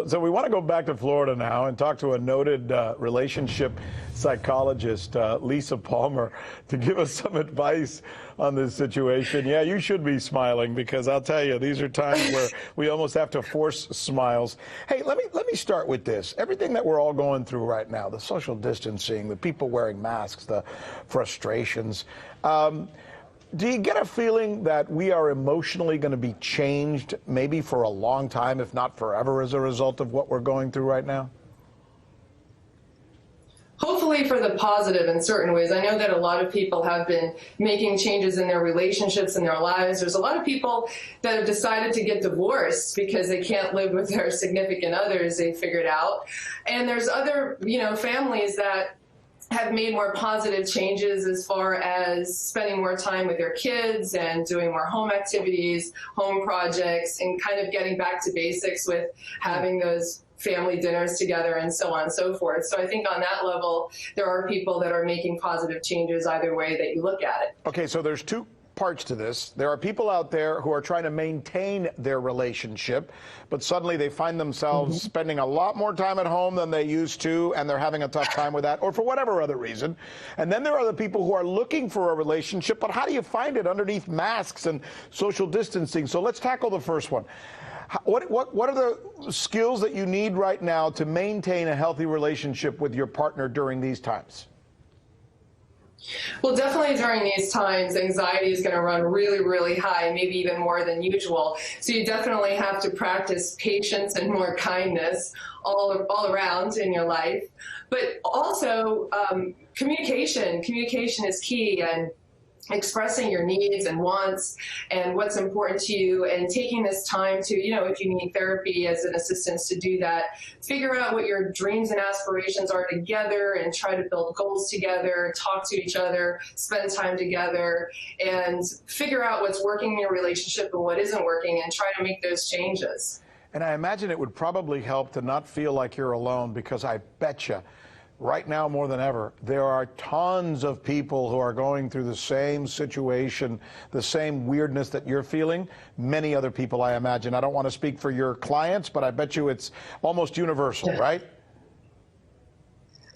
So we want to go back to Florida now and talk to a noted relationship psychologist, Lisa Palmer, to give us some advice on this situation. Yeah, you should be smiling, because I'll tell you, these are times where we almost have to force smiles. Hey, let me start with this. Everything that we're all going through right now, the social distancing, the people wearing masks, the frustrations. Do you get a feeling that we are emotionally going to be changed maybe for a long time, if not forever, as a result of what we're going through right now? Hopefully for the positive in certain ways. I know that a lot of people have been making changes in their relationships and their lives. There's a lot of people that have decided to get divorced because they can't live with their significant others, they figured out. And there's other, families that have made more positive changes as far as spending more time with their kids and doing more home activities, home projects, and kind of getting back to basics with having those family dinners together and so on and so forth. So I think on that level, there are people that are making positive changes either way that you look at it. Okay, so there's two parts to this. There are people out there who are trying to maintain their relationship, but suddenly they find themselves spending a lot more time at home than they used to, and they're having a tough time with that, or for whatever other reason. And then there are the people who are looking for a relationship, but how do you find it underneath masks and social distancing? So let's tackle the first one. What are the skills that you need right now to maintain a healthy relationship with your partner during these times? Well, definitely during these times, anxiety is going to run really, really high, maybe even more than usual. So you definitely have to practice patience and more kindness all around in your life. But also communication. Communication is key, and expressing your needs and wants and what's important to you, and taking this time to, if you need therapy as an assistance to do that, figure out what your dreams and aspirations are together and try to build goals together, talk to each other, spend time together, and figure out what's working in your relationship and what isn't working, and try to make those changes. And I imagine it would probably help to not feel like you're alone, because I bet you right now more than ever, there are tons of people who are going through the same situation, the same weirdness that you're feeling. Many other people, I imagine. I don't want to speak for your clients, but I bet you it's almost universal, right?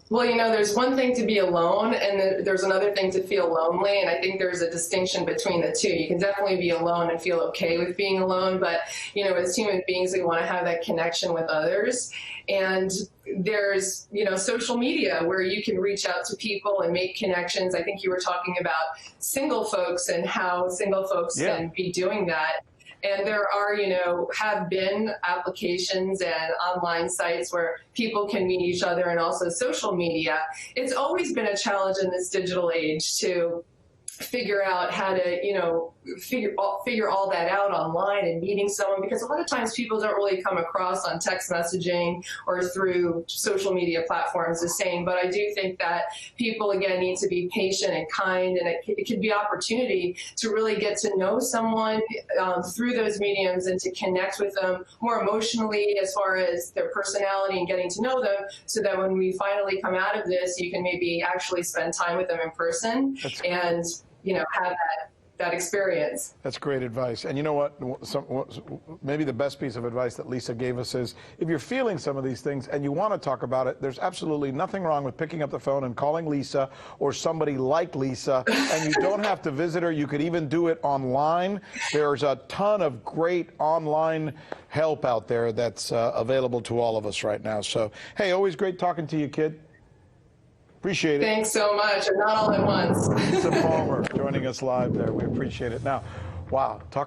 Well, there's one thing to be alone, and there's another thing to feel lonely, and I think there's a distinction between the two. You can definitely be alone and feel okay with being alone, but, as human beings, we want to have that connection with others. And there's, social media where you can reach out to people and make connections. I think you were talking about single folks and how single folks can be doing that. And there are, have been applications and online sites where people can meet each other, and also social media. It's always been a challenge in this digital age to figure out how to, figure all that out online and meeting someone, because a lot of times people don't really come across on text messaging or through social media platforms the same. But I do think that people, again, need to be patient and kind, and it could be opportunity to really get to know someone through those mediums, and to connect with them more emotionally as far as their personality and getting to know them, so that when we finally come out of this, you can maybe actually spend time with them in person and, have that experience. That's great advice. And you know what? Maybe the best piece of advice that Lisa gave us is, if you're feeling some of these things and you want to talk about it, there's absolutely nothing wrong with picking up the phone and calling Lisa or somebody like Lisa. And you don't have to visit her. You could even do it online. There's a ton of great online help out there that's available to all of us right now. So, hey, always great talking to you, kid. Appreciate it. Thanks so much, and not all at once. Lisa Palmer joining us live there. We appreciate it. Now, wow, talk